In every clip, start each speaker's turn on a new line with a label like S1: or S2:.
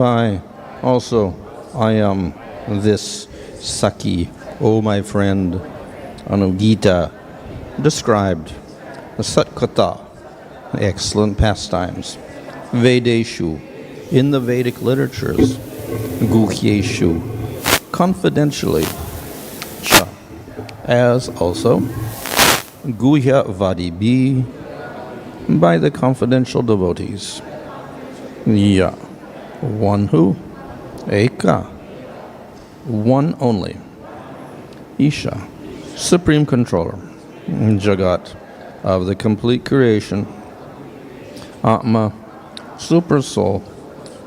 S1: I also ayam this sakhi, O my friend, anugīta, described the sat-kathaḥ, excellent pastimes, vedeṣu, in the Vedic literatures, guhyeṣu, confidentially, cha, as also guhya-vādibhiḥ, by the confidential devotees, ya, one who, ekaḥ, one only, īśaḥ, supreme controller, jagat, of the complete creation, ātma, Supersoul,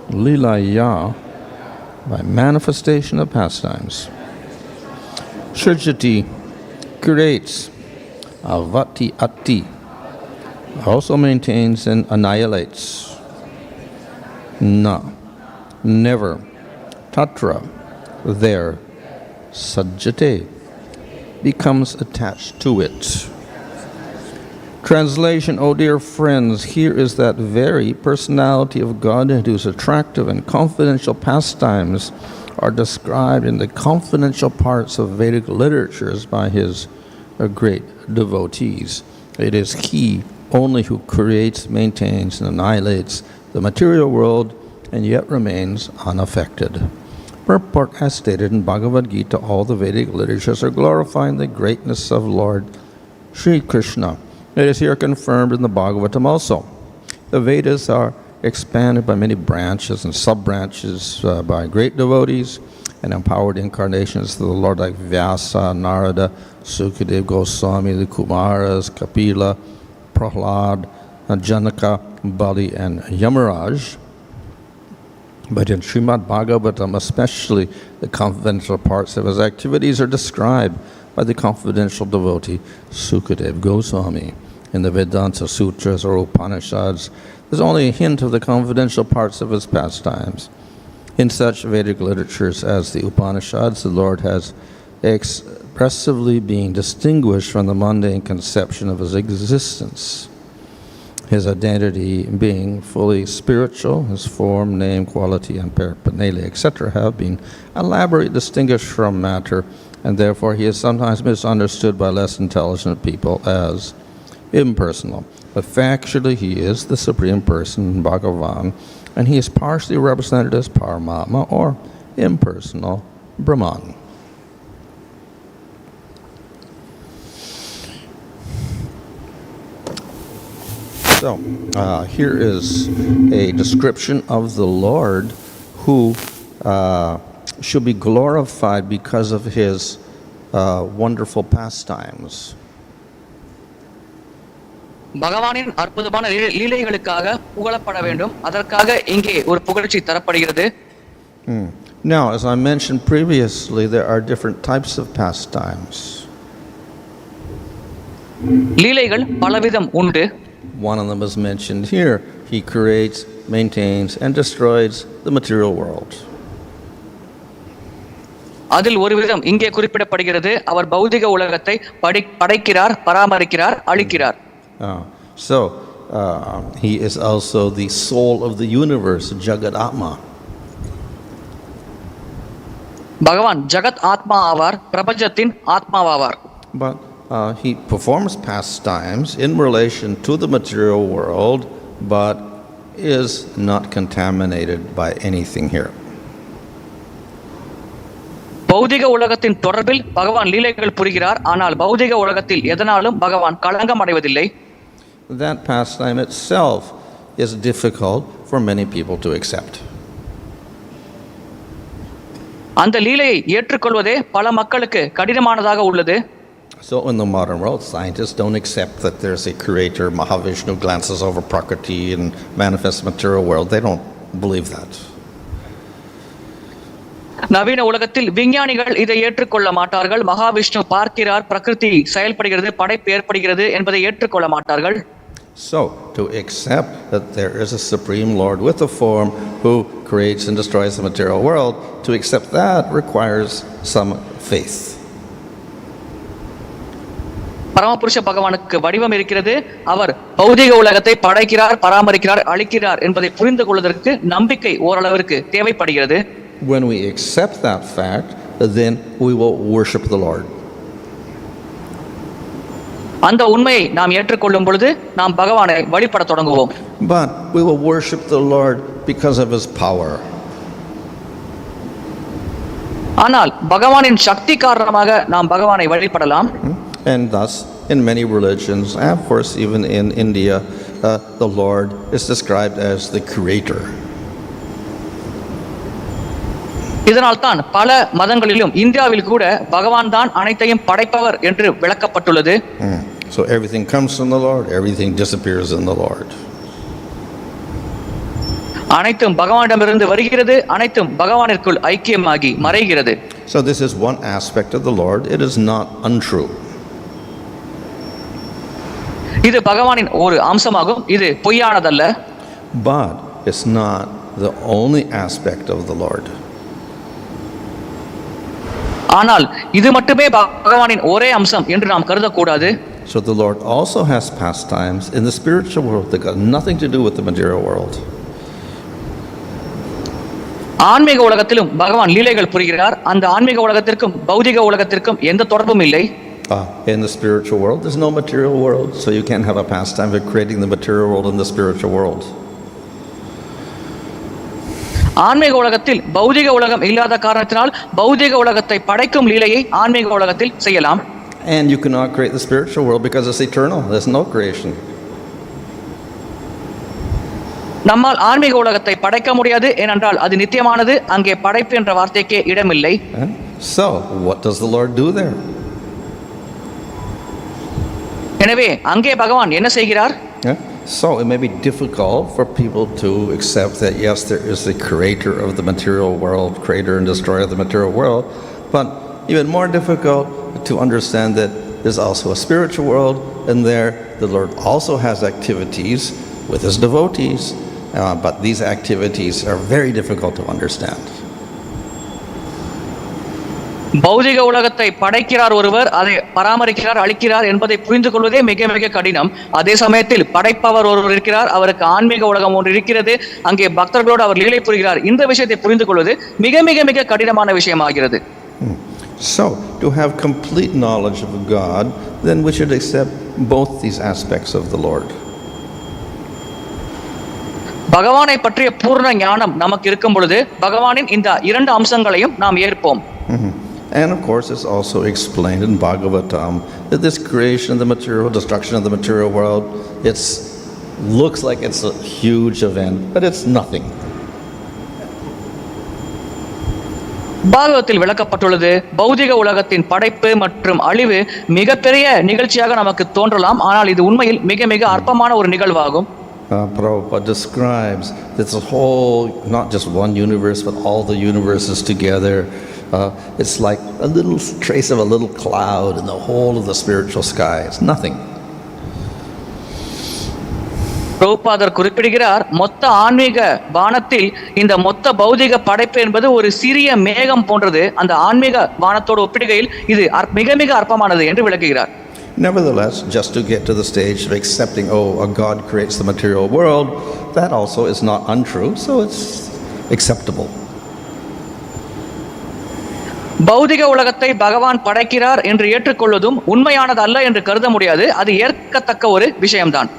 S1: līlayā, by manifestation of pastimes, sṛjati, creates, avati, atti, also maintains and annihilates, never, tatra, there, sajjate, becomes attached to it. Translation, oh dear friends, here is that very personality of Godhead whose attractive and confidential pastimes are described in the confidential parts of Vedic literatures by his great devotees. It is he only who creates, maintains, and annihilates the material world and yet remains unaffected. Purport as stated in Bhagavad Gita, all the Vedic literatures are glorifying the greatness of Lord Sri Krishna. It is here confirmed in the Bhagavatam also. The Vedas are expanded by many branches and sub-branches by great devotees and empowered incarnations of the Lord like Vyasa, Narada, Sukadeva Goswami, the Kumaras, Kapila, Prahlad, Janaka, Bali, and Yamaraj. But in Srimad Bhagavatam, especially the confidential parts of his activities are described by the confidential devotee Sukadeva Goswami. In the Vedanta Sutras or Upanishads, there's only a hint of the confidential parts of his pastimes. In such Vedic literatures as the Upanishads, the Lord has expressively been distinguished from the mundane conception of his existence. His identity being fully spiritual, his form, name, quality, and paraphernalia, etc., have been elaborately distinguished from matter, and therefore he is sometimes misunderstood by less intelligent people as impersonal. But factually he is the Supreme Person, Bhagavan, and he is partially represented as Paramatma, or impersonal Brahman. So, here is a description of the Lord who should be glorified because of his wonderful pastimes.
S2: பகவானின் அற்புதமான லீலைகளுக்காக புகழப்பட வேண்டும். அதற்காக இங்கே ஒரு புகழ்ச்சி தரப்படுகிறது.
S1: Now, as I mentioned previously, there are different types of pastimes.
S2: லீலைகள் பலவிதம் உண்டு.
S1: One of them is mentioned here. He creates, maintains, and destroys the material world.
S2: அதில் ஒரு விதம் இங்கே குறிப்பிடப்படுகிறது. அவர் பௌதிக உலகத்தை படைக்கிறார், பராமரிக்கிறார், அழிக்கிறார்.
S1: So, he is also the soul of the universe, jagad-ātma.
S2: பகவான் ஜகத் ஆத்மா ஆவார், பிரபஞ்சத்தின் ஆத்மாவாவார்.
S1: But he performs pastimes in relation to the material world, but is not contaminated by anything here.
S2: பௌதிக உலகத்தின் தொடர்பில் பகவான் லீலைகள் புரிகிறார், ஆனால் பௌதிக உலகத்தில் எதனாலும் பகவான் களங்கம் அடைவதில்லை.
S1: That pastime itself is difficult for many people to accept.
S2: அந்த லீலையை ஏற்றுக்கொள்வதே பல மக்களுக்கு கடினமானதாக உள்ளது.
S1: So in the modern world, scientists don't accept that there's a creator, Mahavishnu glances over Prakriti and manifests material world. They don't believe that.
S2: நவீன உலகத்தில் விஞ்ஞானிகள் இதை ஏற்றுக்கொள்ள மாட்டார்கள். மகாவிஷ்ணு பார்க்கிறார், பிரகிருதி செயல்படுகிறது, படைப்பு ஏற்படுகிறது என்பதை ஏற்றுக்கொள்ள மாட்டார்கள்.
S1: So to accept that there is a supreme Lord with a form who creates and destroys the material world, to accept that requires some faith.
S2: பரமபுருஷ பகவானுக்கு வடிவம் இருக்கிறது. அவர் பௌதிக உலகத்தை படைக்கிறார், பராமரிக்கிறார், அழிக்கிறார் என்பதை புரிந்து கொள்வதற்கு நம்பிக்கை ஓரளவிற்கு தேவைப்படுகிறது.
S1: When we accept that fact, then we will worship the Lord.
S2: அந்த உண்மையை நாம் ஏற்றுக்கொள்ளும் பொழுது நாம் பகவானை வழிபட தொடங்குவோம்.
S1: But we will worship the Lord because of his power.
S2: ஆனால் பகவானின் சக்தி காரணமாக நாம் பகவானை வழிபடலாம்.
S1: And thus, in many religions, and of course even in India, the Lord is described as the creator.
S2: இதனால் தான் பல மதங்களிலும் இந்தியாவில் கூட பகவான் தான் அனைத்தையும் படைப்பவர் என்று விளக்கப்பட்டுள்ளது.
S1: So everything comes from the Lord, everything disappears in the Lord.
S2: அனைத்தும் பகவானிடமிருந்து வருகிறது, அனைத்தும் பகவானிற்குள் ஐக்கியமாகி மறைகிறது.
S1: So this is one aspect of the Lord. It is not untrue.
S2: இது பகவானின் ஒரு அம்சமாகும், இது பொய்யானதல்ல.
S1: But it's not the only aspect of the Lord.
S2: ஆனால் இது மட்டுமே பகவானின் ஒரே அம்சம் என்று நாம் கருதக்கூடாது.
S1: So the Lord also has pastimes in the spiritual world that got nothing to do with the material world.
S2: ஆன்மீக உலகத்திலும் பகவான் லீலைகள் புரிகிறார். அந்த ஆன்மீக உலகத்திற்கும் பௌதிக உலகத்திற்கும் எந்த தொடர்பும் இல்லை.
S1: In the spiritual world, there's no material world, so you can't have a pastime of creating the material world in the spiritual world.
S2: ஆன்மீக உலகத்தில் பௌதிக உலகம் இல்லாத காரணத்தினால் பௌதிக உலகத்தை படைக்கும் லீலையை ஆன்மீக உலகத்தில் செய்யலாம்.
S1: And you cannot create the spiritual world because it's eternal. There's no creation.
S2: நம்மால் ஆன்மீக உலகத்தை படைக்க முடியாது, ஏனென்றால் அது நித்தியமானது. அங்கே படைப்பு என்ற வார்த்தைக்கே இடமில்லை.
S1: So what does the Lord do there?
S2: எனவே அங்கே பகவான் என்ன செய்கிறார்?
S1: So it may be difficult for people to accept that yes, there is the creator of the material world, creator and destroyer of the material world, but even more difficult to understand that there's also a spiritual world, and there the Lord also has activities with his devotees, but these activities are very difficult to understand.
S2: பௌதிக உலகத்தை படைக்கிறார் ஒருவர், அதை பராமரிக்கிறார், அழிக்கிறார் என்பதை புரிந்து கொள்வதே மிக மிக கடினம். அதே சமயத்தில் படைப்பவர் ஒருவர் இருக்கிறார், அவருக்கு ஆன்மீக உலகம் ஒன்று இருக்கிறது, அங்கே பக்தர்களோடு அவர் லீலை புரிகிறார். இந்த விஷயத்தை புரிந்து கொள்வது மிக மிக மிக கடினமான விஷயமாகிறது.
S1: So to have complete knowledge of God, then we should accept both these aspects of the Lord.
S2: பகவானை பற்றிய பூர்ண ஞானம் நமக்கு இருக்கும் பொழுது பகவானின் இந்த இரண்டு அம்சங்களையும் நாம் ஏற்போம்.
S1: And of course, it's also explained in Bhagavatam that this creation of the material, destruction of the material world, looks like it's a huge event, but it's nothing.
S2: பாகவத்தில் விளக்கப்பட்டுள்ளது, பௌதிக உலகத்தின் படைப்பு மற்றும் அழிவு மிகப்பெரிய நிகழ்ச்சியாக நமக்கு தோன்றலாம், ஆனால் இது உண்மையில் மிக மிக அற்பமான ஒரு நிகழ்வாகும்.
S1: Prabhupada describes this whole, not just one universe, but all the universes together. It's like a little trace of a little cloud in the whole of the spiritual sky. It's nothing.
S2: பிரபுபாதர் குறிப்பிடுகிறார், மொத்த ஆன்மீக வானத்தில் இந்த மொத்த பௌதிக படைப்பு என்பது ஒரு சிறிய மேகம் போன்றது. அந்த ஆன்மீக வானத்தோடு ஒப்பிடுகையில் இது மிக மிக அற்பமானது என்று விளக்குகிறார்.
S1: Nevertheless, just to get to the stage of accepting, a God creates the material world, that also is not untrue, so it's acceptable.
S2: பௌதிக உலகத்தை பகவான் படைக்கிறார் என்று ஏற்றுக்கொள்வதும் உண்மையானது அல்ல என்று கருத முடியாது, அது ஏற்கத்தக்க ஒரு விஷயம்தான்.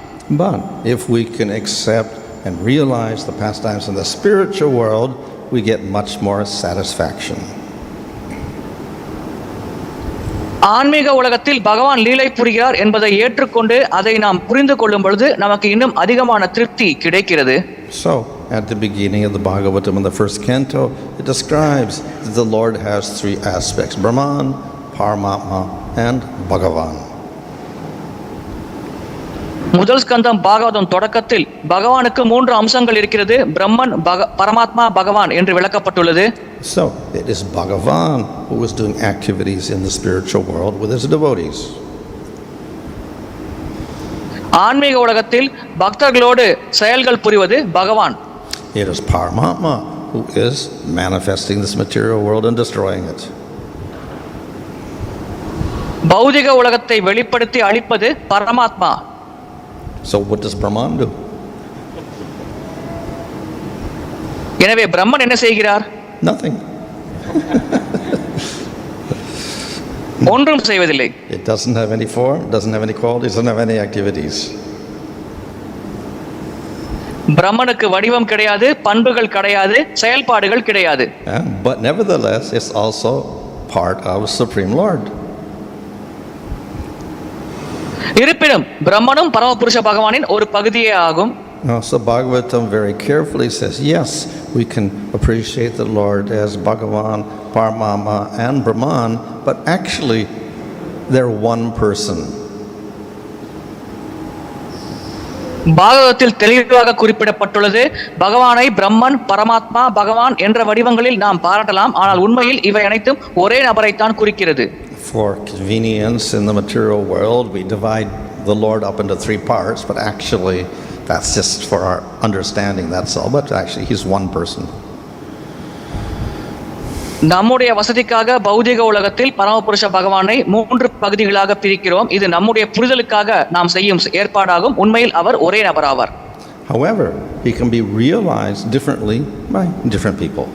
S1: But if we can accept and realize the pastimes in the spiritual world, we get much more satisfaction.
S2: ஆன்மீக உலகத்தில் பகவான் லீலை புரிகிறார் என்பதை ஏற்றுக்கொண்டு அதை நாம் புரிந்து கொள்ளும் பொழுது நமக்கு இன்னும் அதிகமான திருப்தி கிடைக்கிறது.
S1: So, at the beginning of the Bhagavatam in the first canto, it describes that the Lord has three aspects: Brahman, Paramatma, and Bhagavan.
S2: முதல் ஸ்கந்தம் பாகவதம் தொடக்கத்தில் பகவானுக்கு மூன்று அம்சங்கள் இருக்கிறது, பிரம்மன், பரமாத்மா, பகவான் என்று விளக்கப்பட்டுள்ளது.
S1: So it is Bhagavan who is doing activities in the spiritual world with his devotees.
S2: ஆன்மீக உலகத்தில் பக்தர்களோடு செயல்கள் புரிவது பகவான்.
S1: It is Paramatma who is manifesting this material world and destroying it.
S2: பௌதிக உலகத்தை வெளிப்படுத்தி அளிப்பது பரமாத்மா.
S1: So what does Brahman do?
S2: எனவே பிரம்மன் என்ன செய்கிறார்?
S1: Nothing.
S2: ஒன்றும் செய்வதில்லை.
S1: It doesn't have any form, doesn't have any qualities, doesn't have any activities.
S2: பிரம்மனுக்கு வடிவம் கிடையாது, பண்புகள் கிடையாது, செயல்பாடுகள் கிடையாது.
S1: But nevertheless, it's also part of Supreme Lord.
S2: இருப்பினும் பிரம்மனும் பரமபுருஷ பகவானின் ஒரு பகுதியே ஆகும்.
S1: So Bhagavatam very carefully says, yes, we can appreciate the Lord as Bhagavan, Paramama and Brahman, but actually they're one person.
S2: பாகவதத்தில் தெளிவாக குறிப்பிடப்பட்டுள்ளது, பகவானை பிரம்மன், பரமாத்மா, பகவான் என்ற வடிவங்களில் நாம் பாராட்டலாம், ஆனால் உண்மையில் இவை அனைத்தும் ஒரே நபரைத்தான் குறிக்கிறது.
S1: For convenience in the material world, we divide the Lord up into three parts, but actually that's just for our understanding, that's all. But actually he's one person.
S2: நம்முடைய வசதிக்காக பௌதிக உலகத்தில் பரமபுருஷ பகவானை 3 பகுதிகளாக பிரிக்கிறோம். இது நம்முடைய புரிதலுக்காக நாம் செய்யும் ஏற்பாடாகும். உண்மையில் அவர் ஒரே நபராவார்.
S1: However, he can be realized differently by different people.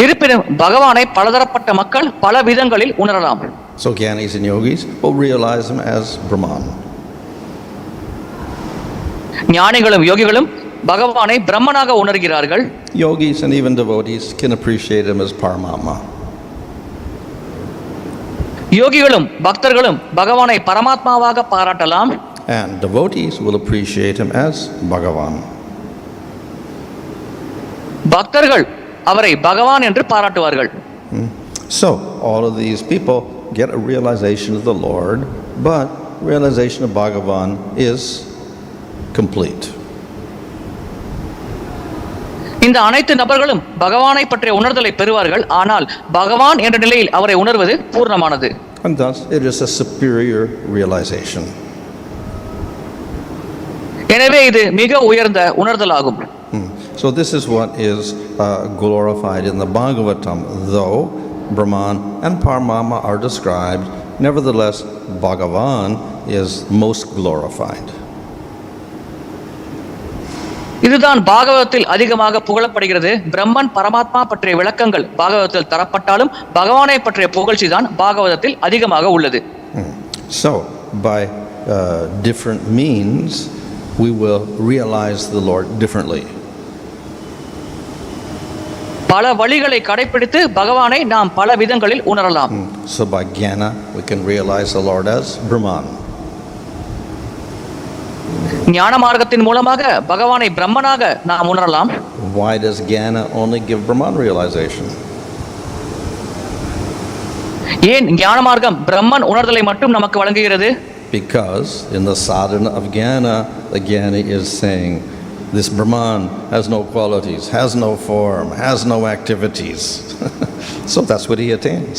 S2: இருப்பினும் பகவானை பலதரப்பட்ட மக்கள் பல விதங்களில் உணரலாம்.
S1: So Gyanis and Yogis will realize him as Brahman.
S2: ஞானிகளும் யோகிகளும் பகவானை பிரம்மனாக உணர்கிறார்கள்.
S1: Yogis and even devotees can appreciate him as Paramatma.
S2: யோகிகளும் பக்தர்களும் பகவானை பரமாத்மாவாக பாராட்டலாம்.
S1: And devotees will appreciate him as Bhagavan.
S2: பக்தர்கள் அவரை பகவான் என்று பாராட்டுவார்கள்.
S1: So all of these people get a realization of the Lord, but realization of Bhagavan is complete.
S2: இந்த அனைத்து நபர்களும் பகவானை பற்றிய உணர்தலை பெறுவார்கள், ஆனால் பகவான் என்ற நிலையில் அவரை உணர்வது பூர்ணமானது.
S1: And thus it is a superior realization.
S2: எனவே இது மிக உயர்ந்த உணர்தலாகும்.
S1: So this is what is glorified in the Bhagavatam. Though Brahman and Paramama are described, nevertheless Bhagavan is most glorified.
S2: இதுதான் பாகவதத்தில் அதிகமாக புகழப்படுகிறது. பிரம்மன் பரமாத்மா பற்றிய விளக்கங்கள் பாகவதத்தில் தரப்பட்டாலும் பகவானை பற்றிய புகழ்ச்சி தான் பாகவதத்தில் அதிகமாக உள்ளது.
S1: So by different means we will realize the Lord differently.
S2: பல வழிகளை கடைபிடித்து பகவானை நாம் பல விதங்களில் உணரலாம்.
S1: So by jnana we can realize the Lord as Brahman.
S2: ஞான மார்க்கத்தின் மூலமாக பகவானை பிரம்மனாக நாம் உணரலாம்.
S1: Why does jnana only give Brahman realization?
S2: ஏன் ஞான மார்க்கம் பிரம்மன் உணர்தலை மட்டும் நமக்கு வழங்குகிறது?
S1: Because in the sadhana of jnana, the jnani is saying, this Brahman has no qualities, has no form, has no activities. So that's what he attains.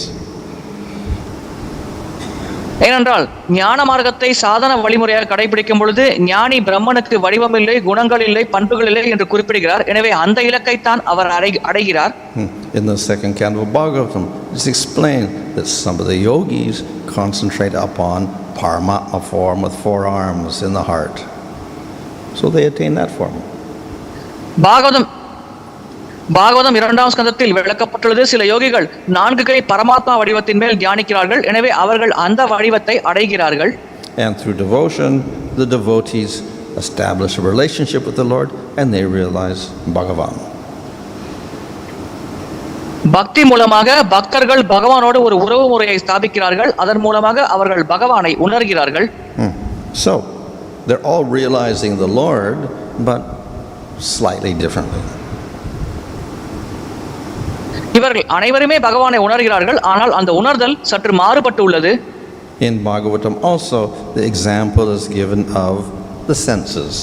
S2: ஏனென்றால் ஞான மார்க்கத்தை சாதன வழிமுறையாக கடைபிடிக்கும் பொழுது ஞானி பிரம்மனுக்கு வடிவமில்லை, குணங்கள் இல்லை, பண்புகள் இல்லை என்று குறிப்பிடுகிறார். எனவே அந்த இலக்கைத்தான் அவர் அடைகிறார்.
S1: In the second canto of Bhagavatam, it's explained that some of the yogis concentrate upon Paramatma form with 4 arms in the heart. So they attain that form.
S2: Bhagavatam 2ஆம் ஸ்கந்தத்தில் விளக்கப்பட்டுள்ளது. சில யோகிகள் 4 கை பரமாத்மா வடிவத்தின் மேல் தியானிக்கிறார்கள். எனவே அவர்கள் அந்த வடிவத்தை அடைகிறார்கள்.
S1: And through devotion, the devotees establish a relationship with the Lord and they realize Bhagavan.
S2: பக்தி மூலமாக பக்தர்கள் பகவானோடு ஒரு உறவு முறையை ஸ்தாபிக்கிறார்கள். அதன் மூலமாக அவர்கள் பகவானை உணர்கிறார்கள்.
S1: So they're all realizing the Lord, but slightly differently.
S2: இவர்கள் அனைவருமே பகவானை உணர்கிறார்கள், ஆனால் அந்த உணர்தல் சற்று மாறுபட்டு உள்ளது.
S1: In Bhagavatam also the example is given of the senses.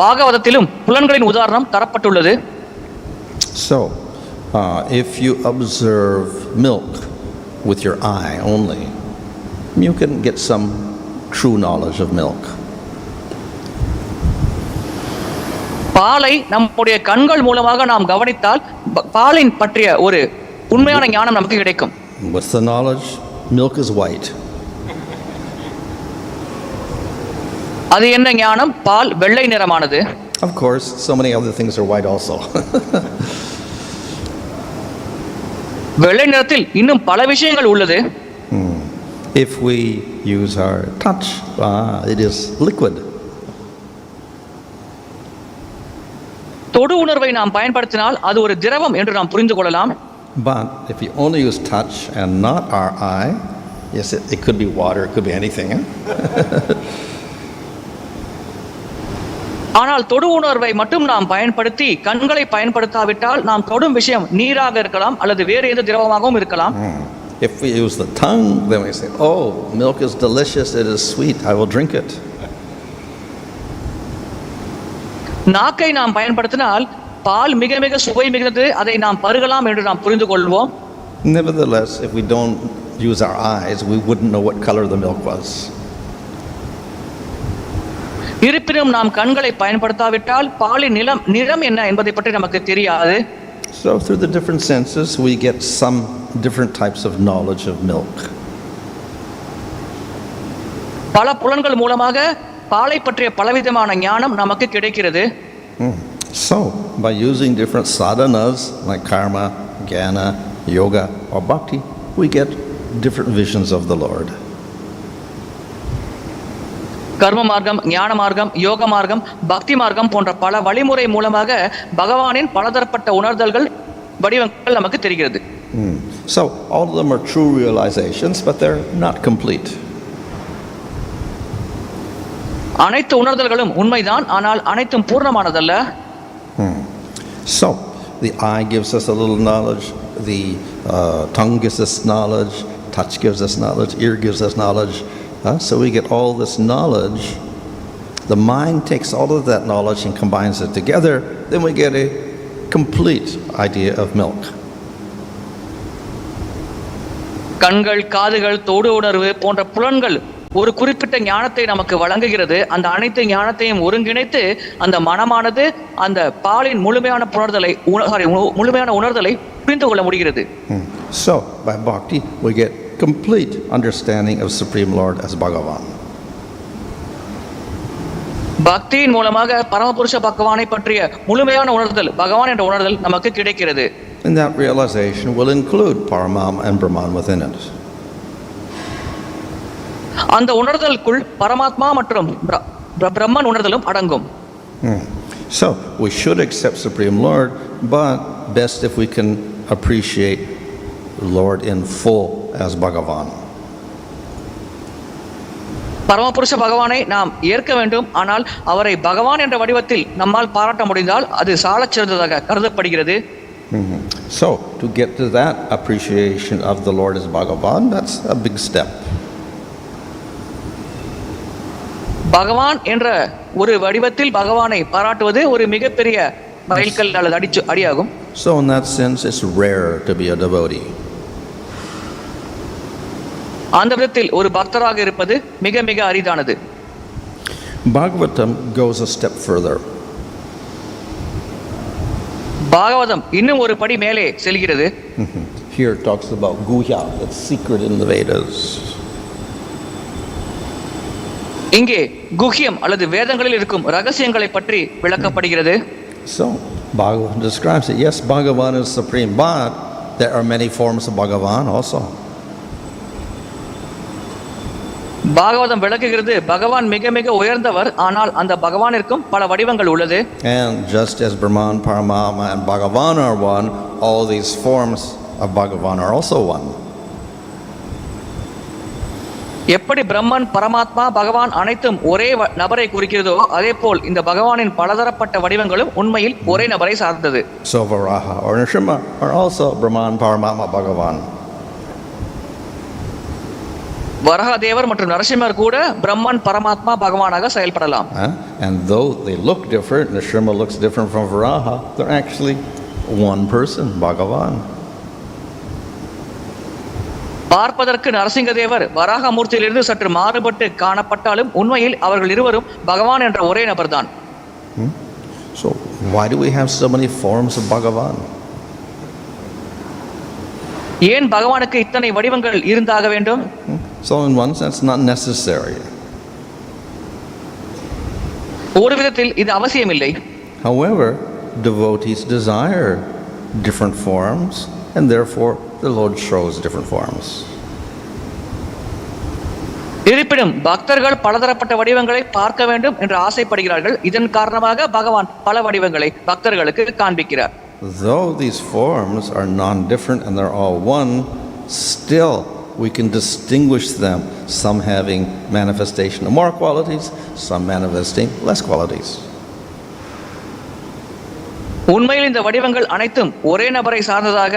S2: பாகவதத்திலும் புலன்களின் உதாரணம் தரப்பட்டுள்ளது.
S1: So if you observe milk with your eye only, you can get some true knowledge of milk.
S2: பாலை நம்முடைய கண்கள் மூலமாக நாம் கவனித்தால் பாலின் பற்றிய ஒரு உண்மையான ஞானம் நமக்கு கிடைக்கும்.
S1: What's the knowledge? Milk is white.
S2: அது என்ன ஞானம்? பால் வெள்ளை நிறமானது.
S1: Of course, so many other things are white also.
S2: வெள்ளை நிறத்தில் இன்னும் பல விஷயங்கள் உள்ளது.
S1: If we use our touch, it is liquid.
S2: தொடு உணர்வை நாம் பயன்படுத்தினால் அது ஒரு திரவம் என்று நாம் புரிந்து கொள்ளலாம்.
S1: But if you only use touch and not our eye, yes, it could be water, it could be anything.
S2: ஆனால் தொடு உணர்வை மட்டும் நாம் பயன்படுத்தி கண்களை பயன்படுத்தாவிட்டால் நாம் தொடும் விஷயம் நீராக இருக்கலாம் அல்லது வேறு எந்த திரவமாகவும் இருக்கலாம்.
S1: If we use the tongue, then we say, oh, milk is delicious, it is sweet, I will drink it.
S2: நாக்கை நாம் பயன்படுத்தினால் பால் மிக மிக சுவை மிகுந்தது, அதை நாம் பருகலாம் என்று நாம் புரிந்து கொள்வோம்.
S1: Nevertheless, if we don't use our eyes, we wouldn't know what color the milk was.
S2: இருப்பினும் நாம் கண்களை பயன்படுத்தாவிட்டால் பாலின் நிறம் என்ன என்பதை பற்றி நமக்கு தெரியாது.
S1: So through the different senses, we get some different types of knowledge of milk.
S2: பல புலன்கள் மூலமாக பாலை பற்றிய பலவிதமான ஞானம் நமக்கு கிடைக்கிறது.
S1: So by using different sadhanas like karma, jnana, yoga or bhakti, we get different visions of the Lord.
S2: கர்ம மார்க்கம், ஞான மார்க்கம், யோக மார்க்கம், பக்தி மார்க்கம் போன்ற பல வழிமுறை மூலமாக பகவானின் பலதரப்பட்ட உணர்தல்கள் வடிவங்கள் நமக்கு தெரிகிறது.
S1: So all of them are true realizations, but they're not complete.
S2: அனைத்து உணர்தல்களும் உண்மைதான், ஆனால் அனைத்தும் பூர்ணமானதல்ல.
S1: So the eye gives us a little knowledge, the tongue gives us knowledge, touch gives us knowledge, ear gives us knowledge. So we get all this knowledge. The mind takes all of that knowledge and combines it together. Then we get a complete idea of milk.
S2: கண்கள், காதுகள், தொடு உணர்வு போன்ற புலன்கள் ஒரு குறிப்பிட்ட ஞானத்தை நமக்கு வழங்குகிறது. அந்த அனைத்து ஞானத்தையும் ஒருங்கிணைத்து அந்த மனமானது அந்த பாலின் முழுமையான உணர்தலை புரிந்து கொள்ள முடிகிறது.
S1: So by bhakti we get complete understanding of Supreme Lord as Bhagavan.
S2: பக்தியின் மூலமாக பரமபுருஷ பகவானை பற்றிய முழுமையான உணர்தல், பகவான் என்ற உணர்தல் நமக்கு கிடைக்கிறது.
S1: And that realization will include Paramam and Brahman within it.
S2: அந்த உணர்தலுக்குள் பரமாத்மா மற்றும் பிரம்மன் உணர்தலும் அடங்கும்.
S1: So we should accept Supreme Lord, but best if we can appreciate Lord in full as Bhagavan.
S2: பரமபுருஷ பகவானை நாம் ஏற்க வேண்டும், ஆனால் அவரை பகவான் என்ற வடிவத்தில் நம்மால் பாராட்ட முடிந்தால் அது சாலச் சிறந்ததாக கருதப்படுகிறது.
S1: So to get to that appreciation of the Lord as Bhagavan, that's a big step.
S2: பகவான் என்ற ஒரு வடிவத்தில் பகவானை பாராட்டுவது ஒரு மிகப்பெரிய மைல்கல் அல்லது அடியாகும்.
S1: So in that sense it's rare to be a devotee.
S2: அந்த விதத்தில் ஒரு பக்தராக இருப்பது மிக மிக அரிதானது.
S1: Bhagavatam goes a step further.
S2: Bhagavatam இன்னும் ஒரு படி மேலே செல்கிறது.
S1: Here it talks about guhya, that's secret in the Vedas.
S2: இங்கே குஹ்யம் அல்லது வேதங்களில் இருக்கும் ரகசியங்களை பற்றி விளக்கப்படுகிறது.
S1: So Bhagavan describes it. Yes, Bhagavan is supreme, but there are many forms of Bhagavan also.
S2: Bhagavatam விளக்குகிறது, பகவான் மிக மிக உயர்ந்தவர், ஆனால் அந்த பகவானிற்கும் பல வடிவங்கள் உள்ளது.
S1: And just as Brahman, Paramama and Bhagavan are one, all these forms of Bhagavan are also one.
S2: எப்படி பிரம்மன், பரமாத்மா, பகவான் அனைத்தும் ஒரே நபரை குறிக்கிறதோ அதே போல் இந்த பகவானின் பலதரப்பட்ட வடிவங்களும் உண்மையில் ஒரே நபரை சார்ந்தது.
S1: So Varaha or Nrsimha are also Brahman, Paramama, Bhagavan.
S2: வரஹதேவர் மற்றும் நரசிம்மர் கூட பிரம்மன், பரமாத்மா, பகவானாக செயல்படலாம்.
S1: And though they look different, Nrsimha looks different from Varaha, they're actually one person, Bhagavan.
S2: பார்ப்பதற்கு நரசிங்கதேவர் வராகமூர்த்தியிலிருந்து சற்று மாறுபட்டு காணப்பட்டாலும் உண்மையில் அவர்கள் இருவரும் பகவான் என்ற ஒரே நபர்தான்.
S1: So why do we have so many forms of Bhagavan?
S2: ஏன் பகவானுக்கு இத்தனை வடிவங்கள் இருந்தாக வேண்டும்?
S1: So in one sense, not necessary.
S2: ஒரு விதத்தில் இது அவசியமில்லை.
S1: However, devotees desire different forms, and therefore the Lord shows different forms.
S2: இருப்பினும் பக்தர்கள் பலதரப்பட்ட வடிவங்களை பார்க்க வேண்டும் என்று ஆசைப்படுகிறார்கள். இதன் காரணமாக பகவான் பல வடிவங்களை பக்தர்களுக்கு காண்பிக்கிறார்.
S1: Though these forms are non-different and they're all one, still we can distinguish them, some having manifestation of more qualities, some manifesting less qualities.
S2: உண்மையில் இந்த வடிவங்கள் அனைத்தும் ஒரே நபரை சார்ந்ததாக,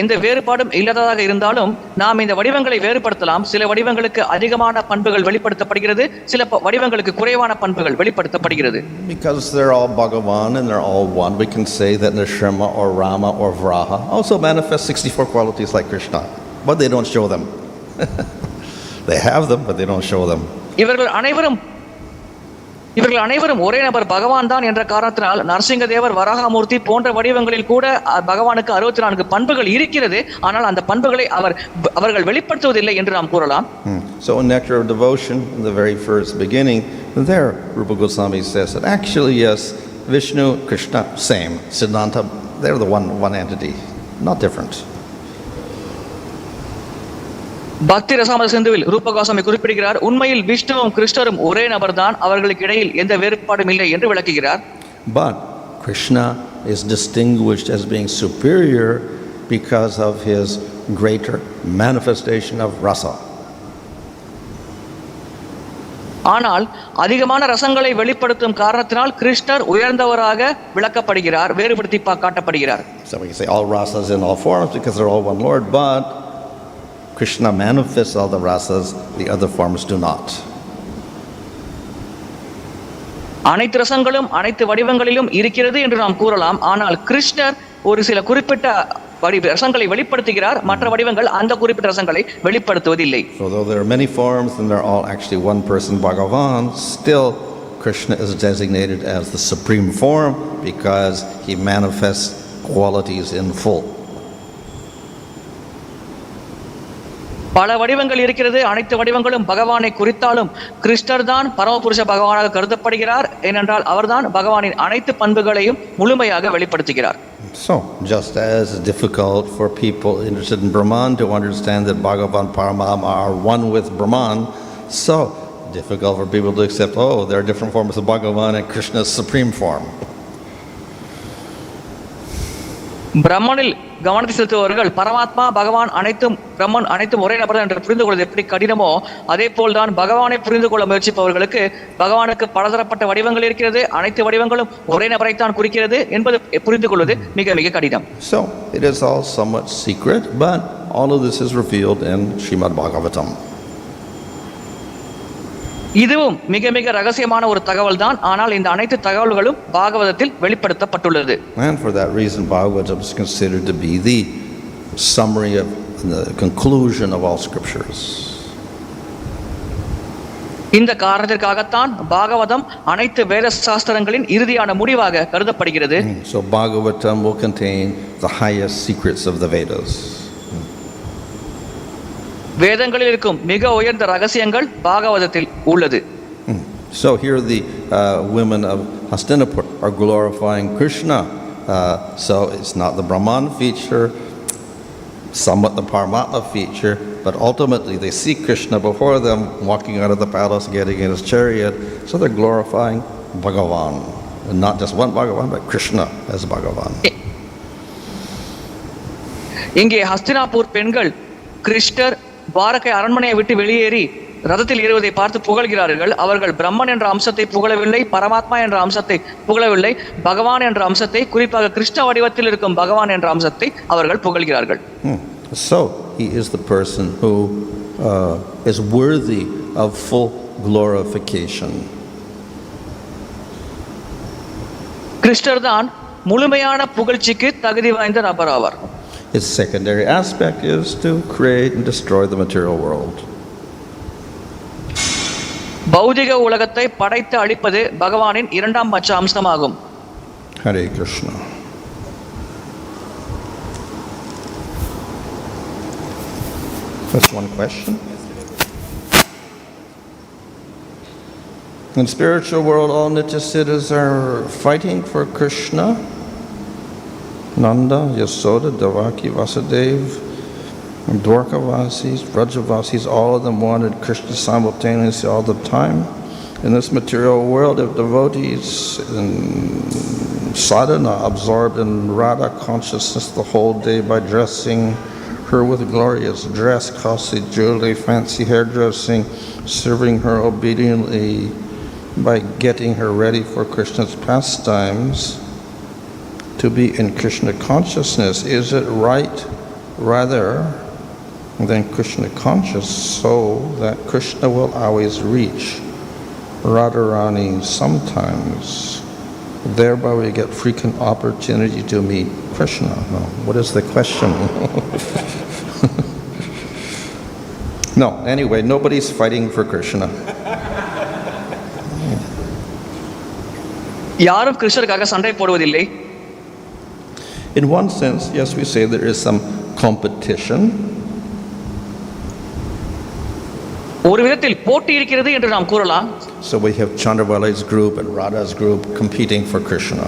S2: எந்த வேறுபாடும் இல்லாததாக இருந்தாலும் நாம் இந்த வடிவங்களை வேறுபடுத்தலாம். சில வடிவங்களுக்கு அதிகமான பண்புகள் வெளிப்படுத்தப்படுகிறது, சில வடிவங்களுக்கு குறைவான பண்புகள் வெளிப்படுத்தப்படுகிறது.
S1: Because they're all Bhagavan and they're all one, we can say that Nrsimha or Rama or Vraha also manifest 64 qualities like Krishna, but they don't show them. They have them, but they don't show them.
S2: இவர்கள் அனைவரும் ஒரே நபர் பகவான் தான் என்ற காரணத்தினால் நரசிங்க தேவர், வராகமூர்த்தி போன்ற வடிவங்களில் கூட பகவானுக்கு 64 பண்புகள் இருக்கிறது. ஆனால் அந்த பண்புகளை அவர்கள் வெளிப்படுத்துவதில்லை என்று நாம் கூறலாம்.
S1: So in Nectar of Devotion, in the very first beginning, there Rupa Goswami says that actually yes, Vishnu, Krishna, same. Siddhanta, they're the one entity, not different.
S2: பக்தி ரசாமத சிந்துவில் ரூப கோஸ்வாமி குறிப்பிடுகிறார், உண்மையில் விஷ்ணுவும் கிருஷ்ணரும் ஒரே நபர் தான், அவர்களுக்கு இடையில் எந்த வேறுபாடும் இல்லை என்று விளக்குகிறார்.
S1: But Krishna is distinguished as being superior because of his greater manifestation of rasa.
S2: ஆனால் அதிகமான ரசங்களை வெளிப்படுத்தும் காரணத்தினால் கிருஷ்ணர் உயர்ந்தவராக விளக்கப்படுகிறார், வேறுபடுத்தி காட்டப்படுகிறார்.
S1: So we can say all rasas in all forms because they're all one Lord, but Krishna manifests all the rasas, the other forms do not.
S2: அனைத்து ரசங்களும் அனைத்து வடிவங்களிலும் இருக்கிறது என்று நாம் கூறலாம். ஆனால் கிருஷ்ணர் ஒரு சில குறிப்பிட்ட ரசங்களை வெளிப்படுத்துகிறார், மற்ற வடிவங்கள் அந்த குறிப்பிட்ட ரசங்களை வெளிப்படுத்துவதில்லை.
S1: So though there are many forms and they're all actually one person Bhagavan, still Krishna is designated as the supreme form because he manifests qualities in full.
S2: பல வடிவங்கள் இருக்கிறது, அனைத்து வடிவங்களும் பகவானை குறித்தாலும் கிருஷ்ணர் தான் பரமபுருஷ பகவானாக கருதப்படுகிறார். ஏனென்றால் அவர்தான் பகவானின் அனைத்து பண்புகளையும் முழுமையாக வெளிப்படுத்துகிறார்.
S1: So just as difficult for people interested in Brahman to understand that Bhagavan Paramahama are one with Brahman, so difficult for people to accept, oh, there are different forms of Bhagavan and Krishna's supreme form.
S2: பிரம்மனில் கவனத்தை செலுத்துபவர்கள் பரமாத்மா பகவான் அனைத்தும் பிரம்மன் அனைத்தும் ஒரே நபர் என்று புரிந்து கொள்வது எப்படி கடினமோ, அதே போல்தான் பகவானை புரிந்து கொள்ள முயற்சிப்பவர்களுக்கு பகவானுக்கு பலதரப்பட்ட வடிவங்கள் இருக்கிறது, அனைத்து வடிவங்களும் ஒரே நபரைத்தான் குறிக்கிறது என்பது புரிந்து கொள்வது மிக மிக கடினம்.
S1: So it is all somewhat secret, but all of this is revealed in Srimad Bhagavatam.
S2: இதுவும் மிக மிக ரகசியமான ஒரு தகவல் தான். ஆனால் இந்த அனைத்து தகவல்களும் பாகவதத்தில் வெளிப்படுத்தப்பட்டுள்ளது.
S1: And for that reason Bhagavatam is considered to be the summary of the conclusion of all scriptures.
S2: இந்த காரணத்திற்காகத்தான் பாகவதம் அனைத்து வேத சாஸ்திரங்களின் இறுதியான முடிவாக கருதப்படுகிறது.
S1: So Bhagavatam will contain the highest secrets of the Vedas.
S2: வேதங்களில் இருக்கும் மிக உயர்ந்த ரகசியங்கள் பாகவதத்தில் உள்ளது.
S1: So here the women of Hastinapur are glorifying Krishna. So it's not the Brahman feature, somewhat the Paramatma feature, but ultimately they see Krishna before them walking out of the palace, getting in his chariot. So they're glorifying Bhagavan. And not just one Bhagavan, but Krishna as Bhagavan.
S2: இங்கே ஹஸ்தினாபூர் பெண்கள் கிருஷ்ணர் துவாரகை அரண்மனையை விட்டு வெளியேறி ரதத்தில் ஏறுவதை பார்த்து புகழ்கிறார்கள். அவர்கள் பிரம்மன் என்ற அம்சத்தை புகழவில்லை, பரமாத்மா என்ற அம்சத்தை புகழவில்லை, பகவான் என்ற அம்சத்தை, குறிப்பாக கிருஷ்ண வடிவத்தில் இருக்கும் பகவான் என்ற அம்சத்தை அவர்கள் புகழ்கிறார்கள்.
S1: So he is the person who is worthy of full glorification.
S2: கிருஷ்ணர் தான் முழுமையான புகழ்ச்சிக்கு தகுதி வாய்ந்த நபர் ஆவார்.
S1: His secondary aspect is to create and destroy the material world.
S2: பௌதிக உலகத்தை படைத்து அழிப்பது பகவானின் இரண்டாம் பட்ச அம்சமாகும்.
S1: Hare Krishna. That's one question. In spiritual world, all Nitya-siddhas are fighting for Krishna. Nanda, Yasoda, Devaki, Vasudeva, Dwarkavasis, Vrajavasis, all of them wanted Krishna simultaneously all the time. In this material world, if devotees in sadhana absorbed in Radha consciousness the whole day by dressing her with glorious dress, costly jewelry, fancy hairdressing, serving her obediently by getting her ready for Krishna's pastimes, to be in Krishna consciousness, is it right rather than Krishna conscious so that Krishna will always reach Radharani sometimes? Thereby we get frequent opportunity to meet Krishna. No. What is the question? No, anyway, nobody's fighting for Krishna.
S2: யாரும் கிருஷ்ணருக்காக சண்டை போடுவதில்லை.
S1: In one sense, yes, we say there is some competition.
S2: ஒரு விதத்தில் போட்டி இருக்கிறது என்று நாம் கூறலாம்.
S1: So we have Chandravali's group and Radha's group competing for Krishna.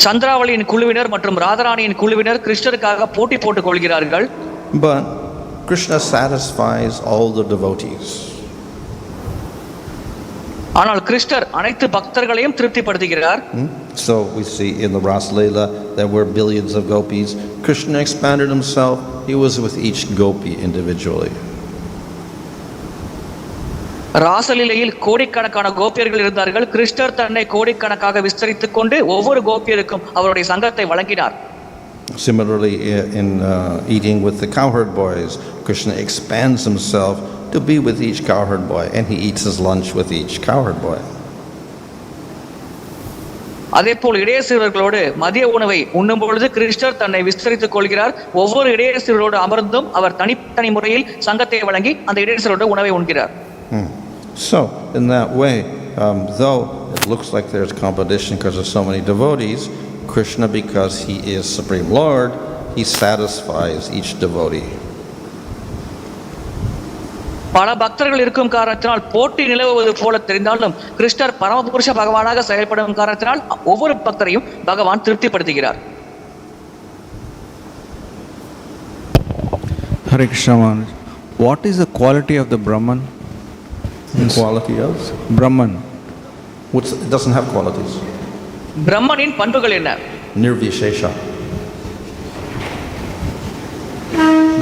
S2: சந்திராவளியின் குழுவினர் மற்றும் ராதாராணியின் குழுவினர் கிருஷ்ணருக்காக போட்டி போட்டுக் கொள்கிறார்கள்.
S1: But Krishna satisfies all the devotees.
S2: ஆனால் கிருஷ்ணர் அனைத்து பக்தர்களையும் திருப்திப்படுத்துகிறார்.
S1: So we see in the Ras Leela there were billions of gopis. Krishna expanded himself. He was with each gopi individually.
S2: ராசலீலையில் கோடிக்கணக்கான கோபியர்கள் இருந்தார்கள். கிருஷ்ணர் தன்னை கோடிக்கணக்காக விஸ்தரித்துக் கொண்டு ஒவ்வொரு கோபியருக்கும் அவருடைய சங்கத்தை வழங்கினார்.
S1: Similarly, in eating with the cowherd boys, Krishna expands himself to be with each cowherd boy, and he eats his lunch with each cowherd boy.
S2: அதேபோல் இடையசிறுவர்களோடு மதிய உணவை உண்ணும் பொழுது கிருஷ்ணர் தன்னை விஸ்தரித்துக் கொள்கிறார். ஒவ்வொரு இடையசிறுவரோடு அமர்ந்தும் அவர் தனித்தனி முறையில் சங்கத்தை வழங்கி அந்த இடையசிறுவரோடு உணவை உண்கிறார்.
S1: So, in that way, though it looks like there's competition because of so many devotees, Krishna, because he is Supreme Lord, he satisfies each devotee.
S2: பல பக்தர்கள் இருக்கும் காரணத்தினால் போட்டி நிலவுவது போல தெரிந்தாலும் கிருஷ்ணர் பரமபுருஷ பகவானாக செயல்படும் காரணத்தினால் ஒவ்வொரு பக்தரையும் பகவான் திருப்திப்படுத்துகிறார்.
S3: Hare Krishna Maharaj. What is the quality of the Brahman?
S1: The quality of?
S3: Brahman.
S1: It doesn't have qualities.
S2: பிரம்மனின் பண்புகள் என்ன?
S1: Nirvishesha.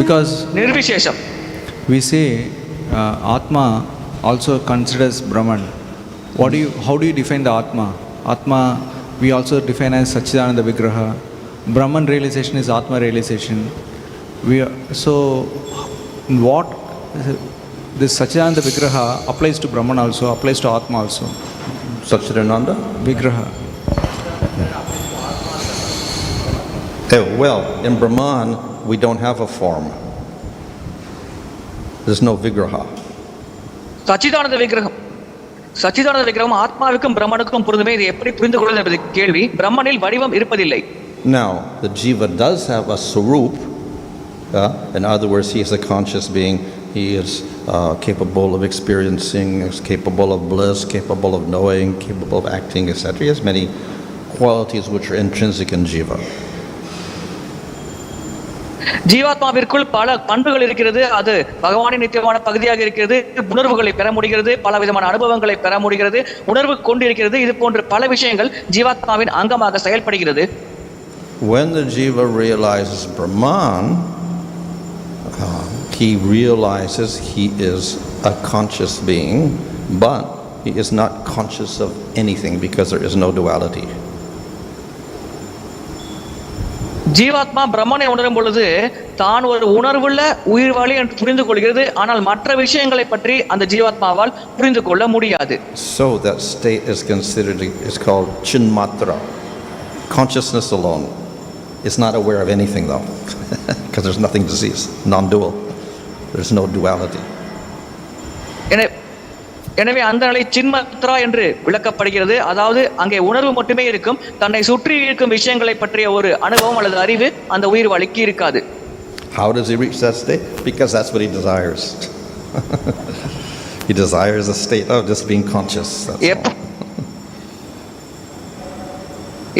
S3: Because
S2: நிர்விசேஷம்.
S3: we say Atma also considers Brahman. How do you define the Atma? Atma we also define as Satchidananda-vigraha. Brahman realization is Atma realization. So what this Satchidananda-vigraha applies to Brahman also, applies to Atma also.
S1: Satchidananda?
S3: Vigraha.
S1: Well, in Brahman we don't have a form. There's no vigraha.
S2: சச்சிதானந்த விக்கிரகம். சச்சிதானந்த விக்கிரகம் ஆத்மாவுக்கும் பிரம்மனுக்கும் பொருந்துமே. இது எப்படி புரிந்து கொள்வது என்பது கேள்வி. பிரம்மனில் வடிவம் இருப்பதில்லை.
S1: Now, the jiva does have a swarup. In other words, he is a conscious being. He is capable of experiencing, is capable of bliss, capable of knowing, capable of acting, etc. He has many qualities which are intrinsic in jiva.
S2: ஜீவாத்மாவிற்குள் பல பண்புகள் இருக்கிறது. அது பகவானின் நித்தியமான பகுதியாக இருக்கிறது. உணர்வுகளை பெற முடிகிறது, பல விதமான அனுபவங்களை பெற முடிகிறது, உணர்வு கொண்டிருக்கிறது. இது போன்ற பல விஷயங்கள் ஜீவாத்மாவின் அங்கமாக செயல்படுகிறது.
S1: When the jiva realizes Brahman, he realizes he is a conscious being, but he is not conscious of anything because there is no duality.
S2: ஜீவாத்மா பிரம்மனை உணரும் பொழுது தான் ஒரு உணர்வுள்ள உயிர்வாளி என்று புரிந்து கொள்கிறது. ஆனால் மற்ற விஷயங்களை பற்றி அந்த ஜீவாத்மாவால் புரிந்து கொள்ள முடியாது.
S1: So that state is considered, is called chinmatra. Consciousness alone is not aware of anything though, because there's nothing to see, non-dual. There's no duality.
S2: எனவே அந்த நிலை சின்மத்ரா என்று விளக்கப்படுகிறது. அதாவது அங்கே உணர்வு மட்டுமே இருக்கும், தன்னை சுற்றி இருக்கும் விஷயங்களை பற்றிய ஒரு அனுபவம் அல்லது அறிவு அந்த உயிர் வழிக்கு இருக்காது.
S1: How does he reach that state? Because that's what he desires. He desires a state of just being conscious. That's all.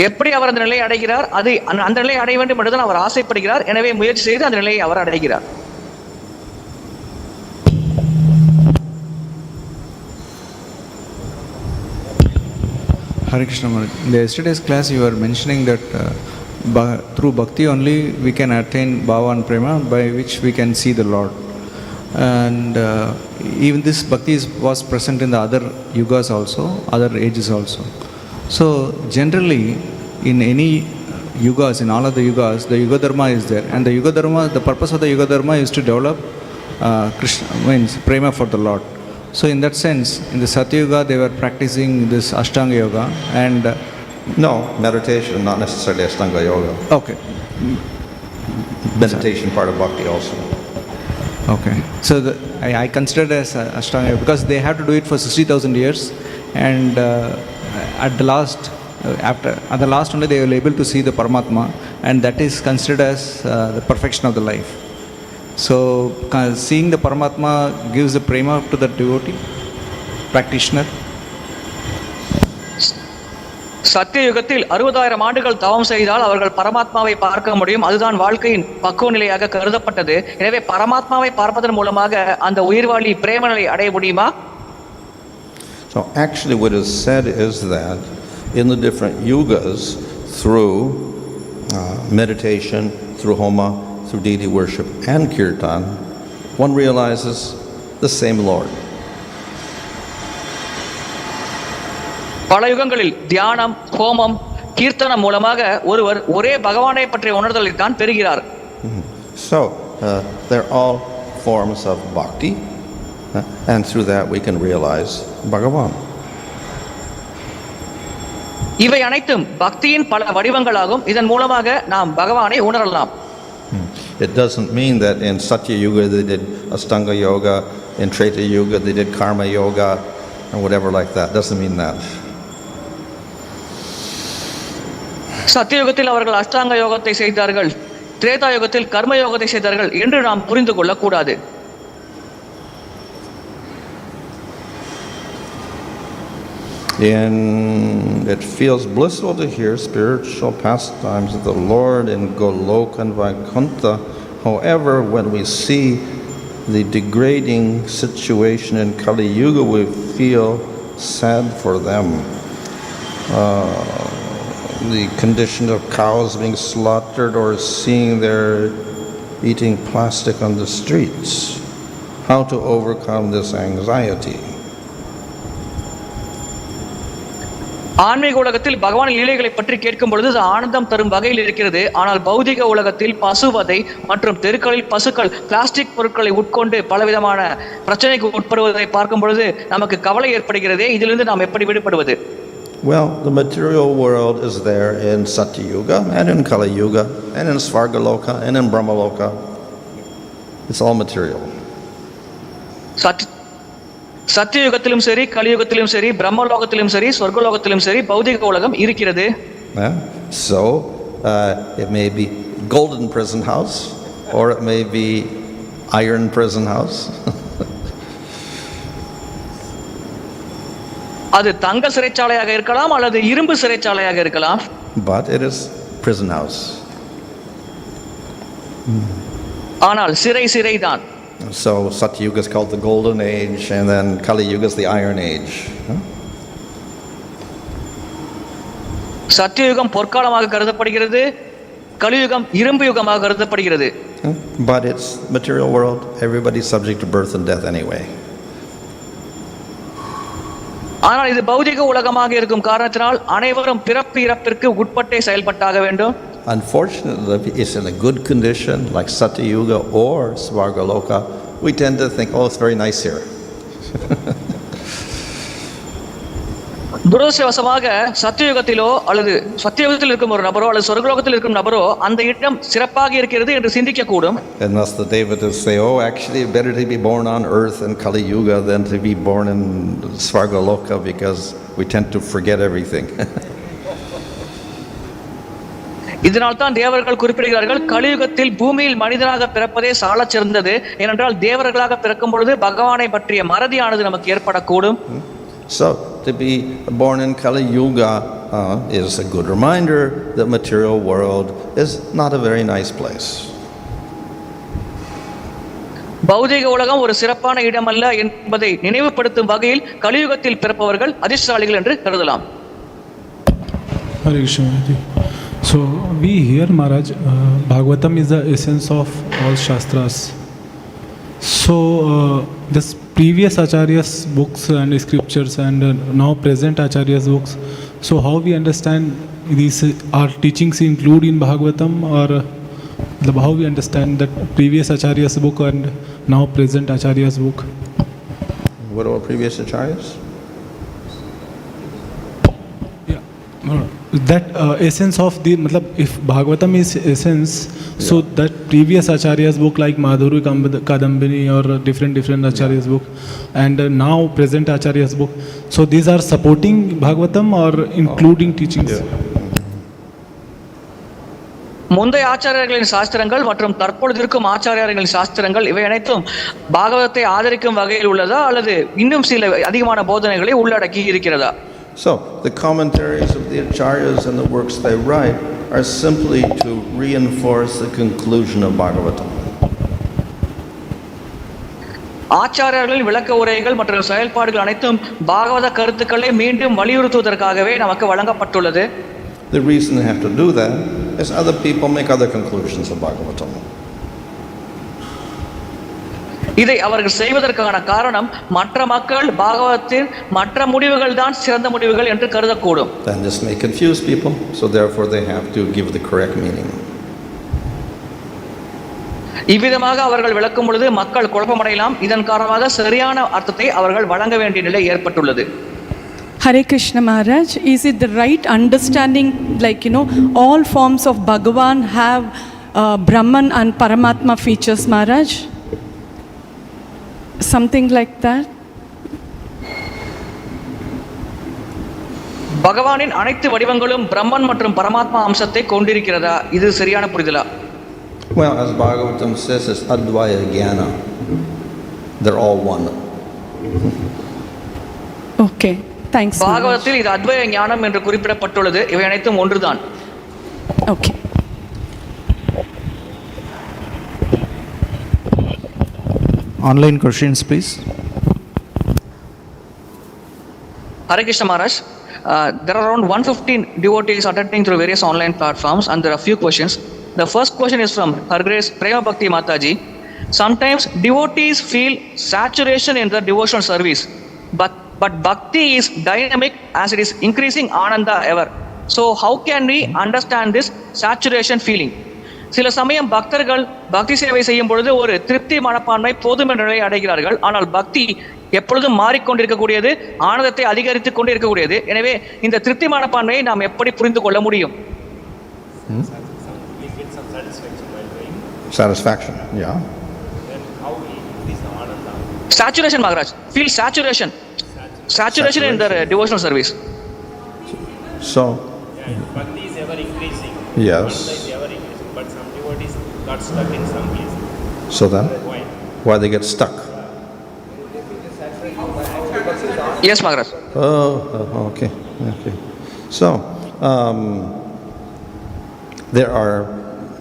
S2: எப்படி அவர் அந்த நிலையை அடைகிறார்? அது அந்த நிலையை அடைய வேண்டும் என்றுதான் அவர் ஆசைப்படுகிறார். எனவே முயற்சி செய்து அந்த நிலையை அவர் அடைகிறார்.
S3: Hare Krishna Maharaj. In the yesterday's class you were mentioning that through bhakti only we can attain bhava and prema, by which we can see the Lord. And even this bhakti was present in the other yugas also, other ages also. So generally in any yugas, in all of the yugas, the yuga dharma is there, and the yuga dharma, the purpose of the yuga dharma is to develop Krishna, means prema for the Lord. So in that sense, in the Satyuga they were practicing this Ashtanga yoga and
S1: No, meditation, not necessarily Ashtanga yoga.
S3: okay.
S1: Meditation part of bhakti also.
S3: Okay. So I consider it as Ashtanga yoga because they have to do it for 60,000 years, and at the last only they were able to see the Paramatma, and that is considered as the perfection of the life. So seeing the Paramatma gives the prema to the devotee practitioner.
S2: சத்திய யுகத்தில் 60,000 ஆண்டுகள் தவம் செய்தால் அவர்கள் பரமாத்மாவை பார்க்க முடியும். அதுதான் வாழ்க்கையின் பக்குவ நிலையாக கருதப்பட்டது. எனவே பரமாத்மாவை பார்ப்பதன் மூலமாக அந்த உயிர்வாழி பிரேம நிலை அடைய முடியுமா?
S1: So actually what is said is that in the different yugas, through meditation, through homa, through deity worship and kirtan, one realizes the same Lord.
S2: பல யுகங்களில் தியானம், ஹோமம், கீர்த்தனம் மூலமாக ஒருவர் ஒரே பகவானை பற்றிய உணர்தலை தான் பெறுகிறார்.
S1: So they're all forms of bhakti, and through that we can realize Bhagavan.
S2: இவை அனைத்தும் பக்தியின் பல வடிவங்களாகும். இதன் மூலமாக நாம் பகவானை உணரலாம்.
S1: It doesn't mean that in Satya Yuga they did Ashtanga yoga, in Treta Yuga they did Karma yoga, or whatever like that. Doesn't mean that.
S2: சத்தியுகத்தில் அவர்கள் அஷ்டாங்க யோகத்தை செய்தார்கள், திரேதா யுகத்தில் கர்ம யோகத்தை செய்தார்கள் என்று நாம் புரிந்து கொள்ளக்கூடாது.
S1: It feels blissful to hear spiritual pastimes of the Lord in Goloka and Vaikuntha. However, when we see the degrading situation in Kali Yuga, we feel sad for them. The condition of cows being slaughtered, or seeing they're eating plastic on the streets. How to overcome this anxiety?
S2: ஆன்மீக உலகத்தில் பகவான் லீலைகளை பற்றி கேட்கும் பொழுது அது ஆனந்தம் தரும் வகையில் இருக்கிறது. ஆனால் பௌதிக உலகத்தில் பசுவதை மற்றும் தெருக்களில் பசுக்கள் பிளாஸ்டிக் பொருட்களை உட்கொண்டு பலவிதமான பிரச்சனைக்கு உட்படுவதை பார்க்கும் பொழுது நமக்கு கவலை ஏற்படுகிறதே. இதிலிருந்து நாம் எப்படி விடுபடுவது?
S1: Well, the material world is there in Satya Yuga and in Kali Yuga and in Svargaloka and in Brahmaloka. It's all material.
S2: சத்தியுகத்திலும் சரி, கலியுகத்திலும் சரி, பிரம்மலோகத்திலும் சரி, சொர்க்கலோகத்திலும் சரி பௌதிக உலகம் இருக்கிறது.
S1: So it may be golden prison house or it may be iron prison house.
S2: அது தங்க சிறைச்சாலையாக இருக்கலாம் அல்லது இரும்பு சிறைச்சாலையாக இருக்கலாம்.
S1: But it is prison house.
S2: ஆனால் சிறைதான்.
S1: So Satya Yuga is called the golden age, and then Kali Yuga is the iron age.
S2: Satya Yuga பொற்காலமாக கருதப்படுகிறது, கலியுகம் இரும்பு யுகமாக கருதப்படுகிறது.
S1: But it's material world. Everybody's subject to birth and death anyway.
S2: ஆனால் இது பௌதிக உலகமாக இருக்கும் காரணத்தினால் அனைவரும் பிறப்பு இறப்பிற்கு உட்பட்டே செயல்பட்டாக வேண்டும்.
S1: Unfortunately, it's in a good condition like Satya Yuga or Svargaloka. We tend to think, oh, it's very nice here.
S2: துரதிருஷ்டவசமாக சத்தியுகத்திலோ அல்லது சத்தியுகத்தில் இருக்கும் ஒரு நபரோ அல்லது சொர்க்கலோகத்தில் இருக்கும் நபரோ அந்த இடம் சிறப்பாக இருக்கிறது என்று சிந்திக்க கூடும்.
S1: And thus the devotees say, oh, actually better to be born on earth in Kali Yuga than to be born in Svargaloka because we tend to forget everything.
S2: இதனால் தான் தேவர்கள் குறிப்பிடுகிறார்கள், கலியுகத்தில் பூமியில் மனிதனாக பிறப்பதே சாலச் சிறந்தது. ஏனென்றால் தேவர்களாக பிறக்கும் பொழுது பகவானை பற்றிய மறதியானது நமக்கு ஏற்படக்கூடும்.
S1: So to be born in Kali Yuga is a good reminder that material world is not a very nice place.
S2: பௌதிக உலகம் ஒரு சிறப்பான இடம் அல்ல என்பதை நினைவுபடுத்தும் வகையில் கலியுகத்தில் பிறப்பவர்கள் அதிர்ஷ்டசாலிகள் என்று கருதலாம்.
S4: Hare Krishna. So we hear Maharaj, Bhagavatam is the essence of all Shastras. So this previous Acharya's books and scriptures and now present Acharya's books, so how we understand these are teachings include in Bhagavatam, or how we understand that previous Acharya's book and now present Acharya's book?
S1: What about previous acharyas?
S4: That essence of the, if Bhagavatam is essence, so that previous Acharya's book like Madhuri Kadambini or different Acharya's book and now present Acharya's book, so these are supporting Bhagavatam or including teachings?
S2: முந்தைய ஆச்சாரியர்களின் சாஸ்திரங்கள் மற்றும் தற்பொழுது இருக்கும் ஆச்சாரியர்களின் சாஸ்திரங்கள் இவை அனைத்தும் பாகவதத்தை ஆதரிக்கும் வகையில் உள்ளதா அல்லது இன்னும் சில அதிகமான போதனைகளை உள்ளடக்கி இருக்கிறதா?
S1: So the commentaries of the acharyas and the works they write are simply to reinforce the conclusion of Bhagavatam.
S2: ஆச்சாரியர்களின் விளக்க உரைகள் மற்றும் செயல்பாடுகள் அனைத்தும் பாகவத கருத்துக்களை மீண்டும் வலியுறுத்துவதற்காகவே நமக்கு வழங்கப்பட்டுள்ளது.
S1: The reason they have to do that is other people make other conclusions of Bhagavatam.
S2: இதை அவர்கள் செய்வதற்கான காரணம் மற்ற மக்கள் பாகவதத்தின் மற்ற முடிவுகள் தான் சிறந்த முடிவுகள் என்று கருதக்கூடும்.
S1: Then this may confuse people, so therefore they have to give the correct meaning.
S2: இவ்விதமாக அவர்கள் விளக்கும் பொழுது மக்கள் குழப்பமடையலாம். இதன் காரணமாக சரியான அர்த்தத்தை அவர்கள் வழங்க வேண்டிய நிலை ஏற்பட்டுள்ளது.
S5: Hare Krishna Maharaj, is it the right understanding, like all forms of Bhagavan have Brahman and Paramatma features, Maharaj? Something like that?
S2: பகவானின் அனைத்து வடிவங்களும் பிரம்மன் மற்றும் பரமாத்மா அம்சத்தை கொண்டிருக்கிறதா? இது சரியான புரிதலா?
S1: Well, as Bhagavatam says, it's advaya jnana. They're all one.
S5: Okay, thanks.
S2: பாகவதத்தில் இது அத்வய ஞானம் என்று குறிப்பிடப்பட்டுள்ளது. இவை அனைத்தும் ஒன்றுதான்.
S5: Okay.
S3: Online questions, please.
S2: Hare Krishna Maharaj, there are around 115 devotees attending through various online platforms and there are few questions. The first question is from Her Grace Prema Bhakti Mataji. Sometimes devotees feel saturation in the devotional service, but bhakti is dynamic as it is increasing ananda ever. So how can we understand this saturation feeling? சில சமயம் பக்தர்கள் பக்தி சேவை செய்யும் பொழுது ஒரு திருப்தி மனப்பான்மை போதும் என்ற நிலையை அடைகிறார்கள். ஆனால் பக்தி எப்பொழுதும் மாறிக்கொண்டிருக்கக்கூடியது, ஆனந்தத்தை அதிகரித்துக் கொண்டே இருக்கக்கூடியது. எனவே இந்த திருப்தி மனப்பான்மையை நாம் எப்படி புரிந்து கொள்ள முடியும்?
S1: Satisfaction, yeah.
S6: Then how we increase the ananda?
S2: Saturation, Maharaj. Feel saturation. Saturation in their devotional service.
S1: So,
S6: Bhakti is ever increasing.
S1: yes.
S6: Ananda is ever increasing. But some devotees got stuck in some place.
S1: So then, why they get stuck?
S2: Yes, Maharaj.
S1: Oh, okay. So, there are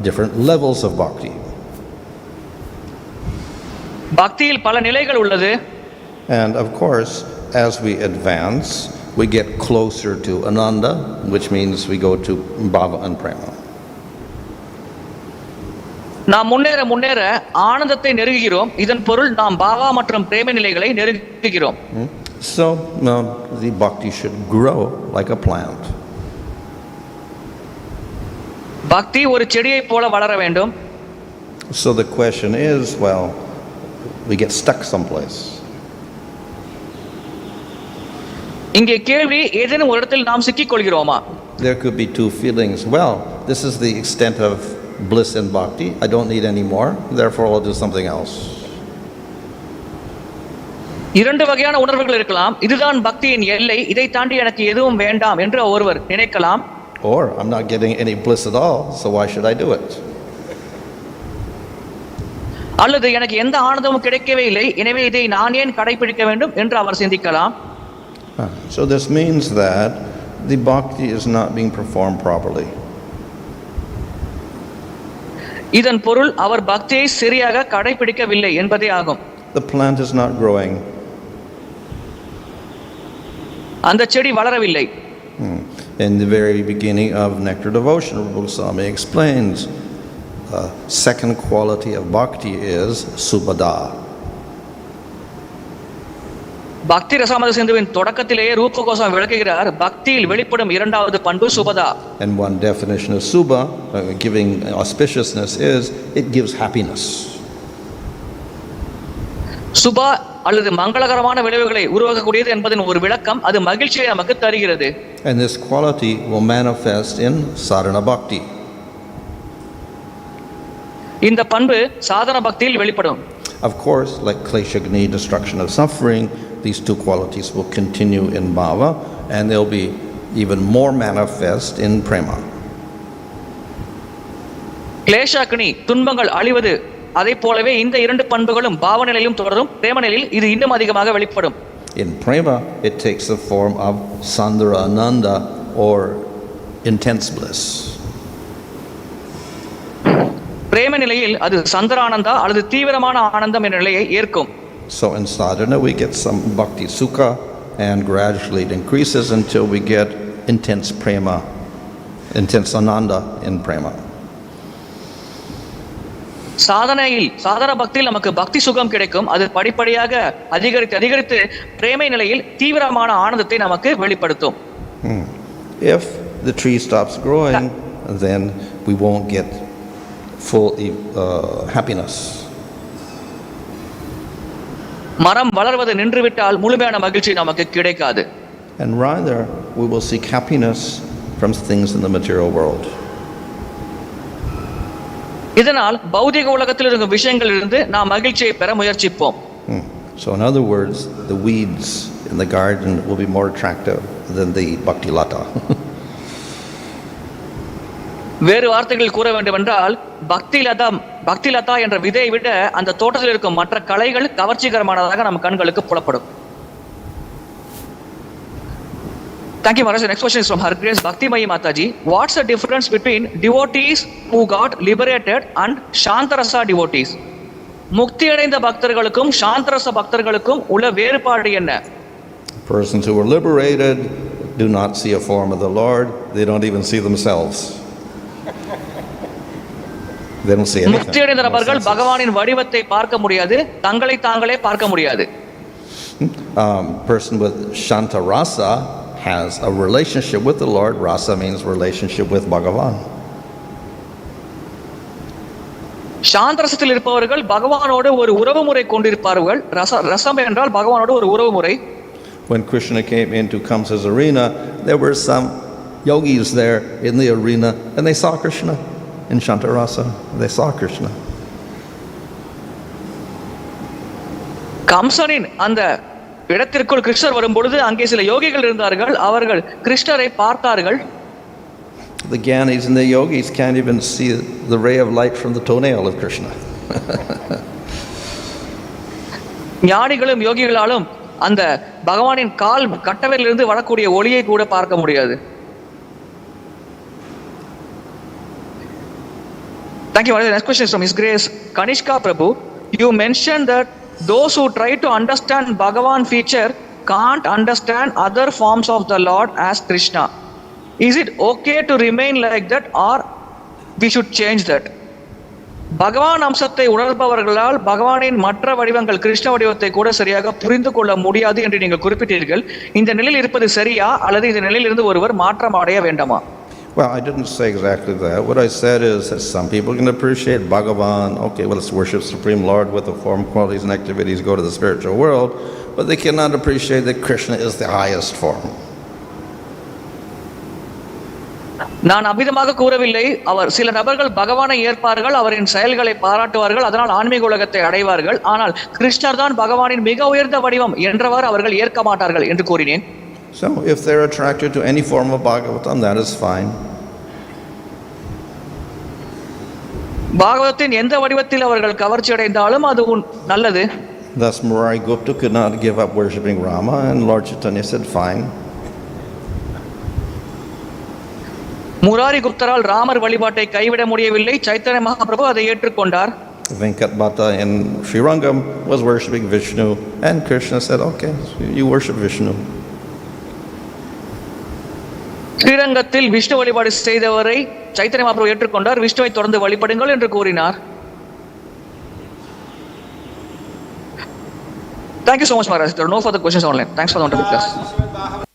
S1: different levels of bhakti.
S2: பக்தியில் பல நிலைகள் உள்ளது.
S1: And of course, as we advance, we get closer to ananda, which means we go to bhava and prema.
S2: நாம் முன்னேற ஆனந்தத்தை நெருங்குகிறோம். இதன் பொருள் நாம் பாவா மற்றும் பிரேம நிலைகளை நெருங்குகிறோம்.
S1: So, the bhakti should grow like a plant.
S2: பக்தி ஒரு செடியை போல வளர வேண்டும்.
S1: So the question is, well, we get stuck someplace.
S2: இங்கே கேள்வி, ஏதேனும் ஒரு இடத்தில் நாம் சிக்கிக் கொள்கிறோமா?
S1: There could be two feelings. Well, this is the extent of bliss and bhakti. I don't need any more. Therefore, I'll do something else.
S2: இரண்டு வகையான உணர்வுகள் இருக்கலாம். இதுதான் பக்தியின் எல்லை, இதை தாண்டி எனக்கு எதுவும் வேண்டாம் என்று ஒருவர் நினைக்கலாம்.
S1: Or I'm not getting any bliss at all, so why should I do it?
S2: அல்லது எனக்கு எந்த ஆனந்தமும் கிடைக்கவே இல்லை, எனவே இதை நான் ஏன் கடைபிடிக்க வேண்டும் என்று அவர் சிந்திக்கலாம்.
S1: So this means that the bhakti is not being performed properly.
S2: இதன் பொருள் அவர் பக்தியை சரியாக கடைபிடிக்கவில்லை என்பதே ஆகும்.
S1: The plant is not growing.
S2: அந்த செடி வளரவில்லை.
S1: In the very beginning of Nectar Devotion, Goswami explains second quality of bhakti is subhada.
S2: பக்தி ரசாமத சிந்துவின் தொடக்கத்திலேயே ரூப கோஸ்வாமி விளக்குகிறார், பக்தியில் வெளிப்படும் இரண்டாவது பண்பு Subhada.
S1: And one definition of subha, giving auspiciousness, is it gives happiness.
S2: Subha அல்லது மங்களகரமான விளைவுகளை உருவாக்கக்கூடியது என்பதன் ஒரு விளக்கம், அது மகிழ்ச்சியை நமக்கு தருகிறது.
S1: And this quality will manifest in sadhana bhakti.
S2: இந்த பண்பு சாதன பக்தியில் வெளிப்படும்.
S1: Of course, like kleshagni, destruction of suffering, these two qualities will continue in bhava, and they'll be even more manifest in prema.
S2: கிளேஷாக்னி, துன்பங்கள் அழிவது, அதை போலவே இந்த இரண்டு பண்புகளும் பாவ நிலையிலும் தொடரும், பிரேம நிலையில் இது இன்னும் அதிகமாக வெளிப்படும்.
S1: In prema, it takes the form of sandara ananda or intense bliss.
S2: பிரேம நிலையில் அது சந்தரானந்தா அல்லது தீவிரமான ஆனந்தம் என்ற நிலையை ஏற்கும்.
S1: So in sadhana we get some bhakti sukha, and gradually it increases until we get intense prema, intense ananda in prema.
S2: சாதன பக்தியில் நமக்கு பக்தி சுகம் கிடைக்கும். அது படிப்படியாக அதிகரித்து பிரேமை நிலையில் தீவிரமான ஆனந்தத்தை நமக்கு வெளிப்படுத்தும்.
S1: If the tree stops growing, then we won't get full happiness.
S2: மரம் வளர்வது நின்றுவிட்டால் முழுமையான மகிழ்ச்சி நமக்கு கிடைக்காது.
S1: And rather we will seek happiness from things in the material world.
S2: இதனால் பௌதிக உலகத்தில் இருக்கும் விஷயங்களிலிருந்து நாம் மகிழ்ச்சியை பெற முயற்சிப்போம்.
S1: So in other words, the weeds in the garden will be more attractive than the bhakti lata.
S2: வேறு வார்த்தைகளில் கூற வேண்டுமென்றால் பக்தி லதா என்ற விதையை விட அந்த தோட்டத்தில் இருக்கும் மற்ற கலைகள் கவர்ச்சிகரமானதாக நம் கண்களுக்கு புலப்படும். Thank you, Maharaj. The next question is from Her Grace Bhakti Mayi Mataji. What's the difference between devotees who got liberated and Shantarasa devotees? முக்தி அடைந்த பக்தர்களுக்கும் சாந்தரச பக்தர்களுக்கும் உள்ள வேறுபாடு என்ன?
S1: Persons who were liberated do not see a form of the Lord. They don't even see themselves. They don't see anything.
S2: முக்தி அடைந்த நபர்கள் பகவானின் வடிவத்தை பார்க்க முடியாது, தங்களை தாங்களே பார்க்க முடியாது.
S1: Person with Shantarasa has a relationship with the Lord. Rasa means relationship with Bhagavan.
S2: சாந்தரசத்தில் இருப்பவர்கள் பகவானோடு ஒரு உறவுமுறை கொண்டிருப்பார்கள். ரசம் என்றால் பகவானோடு ஒரு உறவுமுறை.
S1: When Krishna came into Kamsa's arena, there were some yogis there in the arena, and they saw Krishna in Shantarasa. They saw Krishna.
S2: கம்சனின் அந்த இடத்திற்குள் கிருஷ்ணர் வரும்பொழுது அங்கே சில யோகிகள் இருந்தார்கள், அவர்கள் கிருஷ்ணரை பார்த்தார்கள்.
S1: The Gyanis and the yogis can't even see the ray of light from the toenail of Krishna.
S2: ஞானிகளும் யோகிகளாலும் அந்த பகவானின் கால் கட்டவிலிருந்து வரக்கூடிய ஒளியை கூட பார்க்க முடியாது. Thank you. The next question is from His Grace Kanishka Prabhu. You mentioned that those who try to understand Bhagavan feature can't understand other forms of the Lord as Krishna. Is it okay to remain like that, or we should change that? பகவான் அம்சத்தை உணர்பவர்களால் பகவானின் மற்ற வடிவங்கள் கிருஷ்ண வடிவத்தை கூட சரியாக புரிந்து கொள்ள முடியாது என்று நீங்கள் குறிப்பிட்டீர்கள். இந்த நிலையில் இருப்பது சரியா அல்லது இந்த நிலையில் இருந்து ஒருவர் மாற்றம் அடைய வேண்டாமா?
S1: Well, I didn't say exactly that. What I said is that some people can appreciate Bhagavan. Okay, well, let's worship Supreme Lord with the form, qualities, and activities, go to the spiritual world, but they cannot appreciate that Krishna is the highest form.
S2: நான் அபிதமாக கூறவில்லை. அவர் சில நபர்கள் பகவானை ஏற்பார்கள், அவரின் செயல்களை பாராட்டுவார்கள், அதனால் ஆன்மீக உலகத்தை அடைவார்கள். ஆனால் கிருஷ்ணர் தான் பகவானின் மிக உயர்ந்த வடிவம் என்றவாறு அவர்கள் ஏற்க மாட்டார்கள் என்று கூறினேன்.
S1: So, if they're attracted to any form of Bhagavatam, that is fine.
S2: பாகவத்தின் எந்த வடிவத்தில் அவர்கள் கவர்ச்சி அடைந்தாலும் அது நல்லது.
S1: Thus, Murari Gupta could not give up worshipping Rama, and Lord Chaitanya said, fine.
S2: Murari குப்தரால் Ramar வழிபாட்டை கைவிட முடியவில்லை. சைத்தன்ய மகாபிரபு அதை ஏற்றுக்கொண்டார்.
S1: Venkat Bhatta in Srirangam was worshipping Vishnu, and Krishna said, okay, you worship Vishnu.
S2: ஸ்ரீரங்கத்தில் விஷ்ணு வழிபாடு செய்தவரை சைத்தன்ய மகாபிரபு ஏற்றுக்கொண்டார். விஷ்ணுவை தொடர்ந்து வழிபடுங்கள் என்று கூறினார். Thank you so much, Maharaj. There are no further questions online. Thanks for the wonderful class.